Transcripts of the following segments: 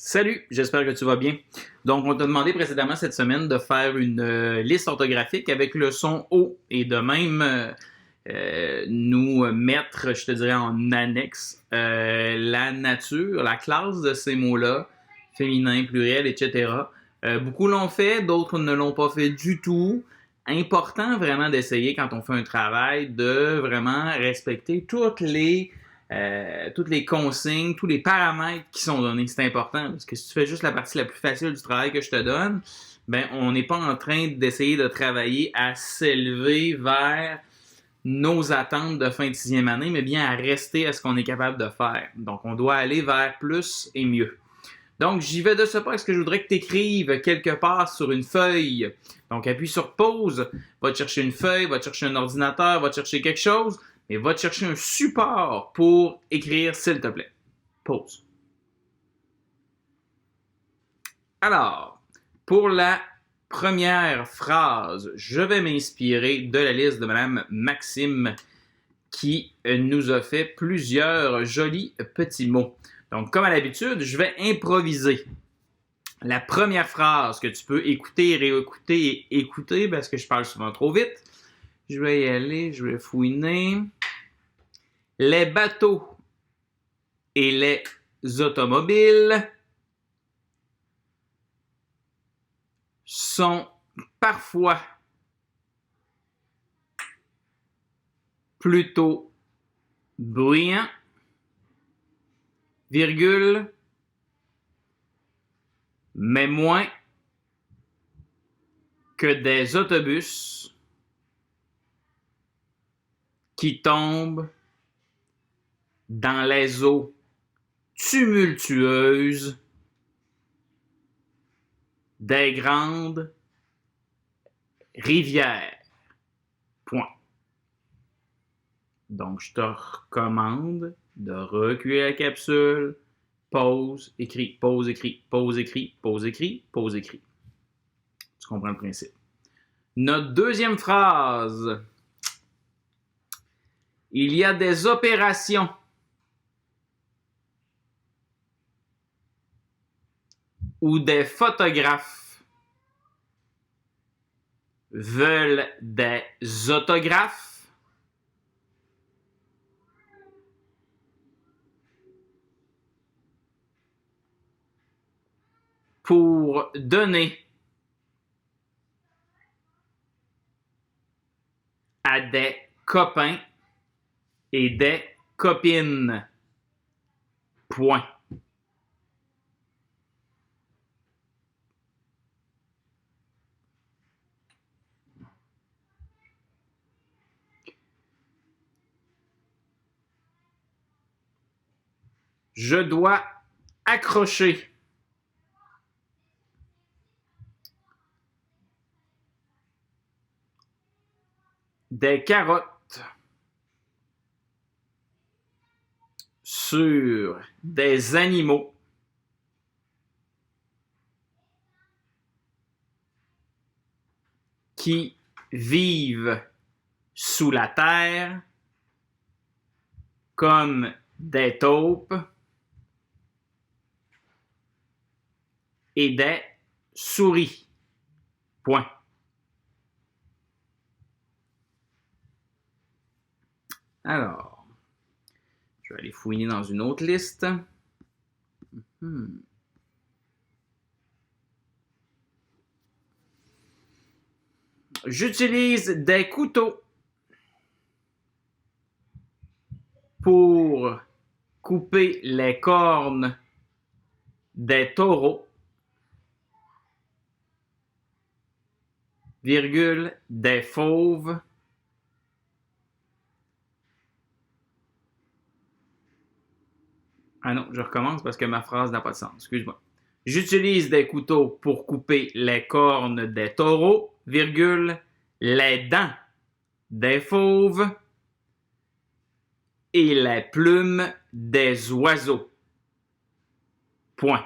Salut, j'espère que tu vas bien. Donc, on t'a demandé précédemment cette semaine de faire une liste orthographique avec le son O et de même nous mettre, je te dirais, en annexe la nature, la classe de ces mots-là, féminin, pluriel, etc. Beaucoup l'ont fait, d'autres ne l'ont pas fait du tout. Important vraiment d'essayer quand on fait un travail de vraiment respecter toutes les consignes, tous les paramètres qui sont donnés. C'est important parce que si tu fais juste la partie la plus facile du travail que je te donne, ben on n'est pas en train d'essayer de travailler à s'élever vers nos attentes de fin de sixième année, mais bien à rester à ce qu'on est capable de faire. Donc, on doit aller vers plus et mieux. Donc, j'y vais de ce pas. Est-ce que je voudrais que tu écrives quelque part sur une feuille? Donc, appuie sur pause, va te chercher une feuille, va te chercher un ordinateur, va te chercher quelque chose, mais va te chercher un support pour écrire, s'il te plaît. Pause. Alors, pour la première phrase, je vais m'inspirer de la liste de Mme Maxime qui nous a fait plusieurs jolis petits mots. Donc, comme à l'habitude, je vais improviser. La première phrase que tu peux écouter, réécouter et écouter parce que je parle souvent trop vite. Je vais y aller, je vais fouiner. Les bateaux et les automobiles sont parfois plutôt bruyants, virgule, mais moins que des autobus qui tombent dans les eaux tumultueuses des grandes rivières. Point. Donc, je te recommande de reculer la capsule, pause, écrit, pause, écrit, pause, écrit, pause, écrit, pause, écrit. Tu comprends le principe. Notre deuxième phrase. Il y a des opérations où des photographes veulent des autographes pour donner à des copains et des copines. Point. Je dois accrocher des carottes sur des animaux qui vivent sous la terre comme des taupes et des souris. Point. Alors, je vais aller fouiner dans une autre liste. J'utilise des couteaux pour couper les cornes des taureaux, virgule, des fauves, ah non, je recommence parce que ma phrase n'a pas de sens, excuse-moi. J'utilise des couteaux pour couper les cornes des taureaux, virgule, les dents des fauves et les plumes des oiseaux. Point.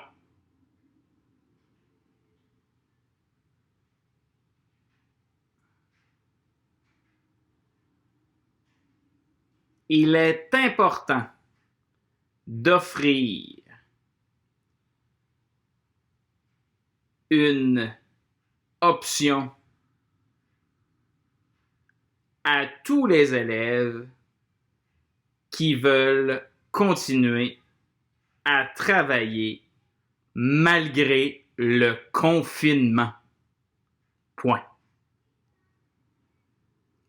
Il est important d'offrir une option à tous les élèves qui veulent continuer à travailler malgré le confinement. Point.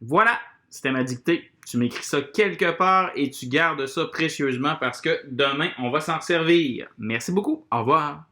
Voilà, c'était ma dictée. Tu m'écris ça quelque part et tu gardes ça précieusement parce que demain, on va s'en servir. Merci beaucoup. Au revoir.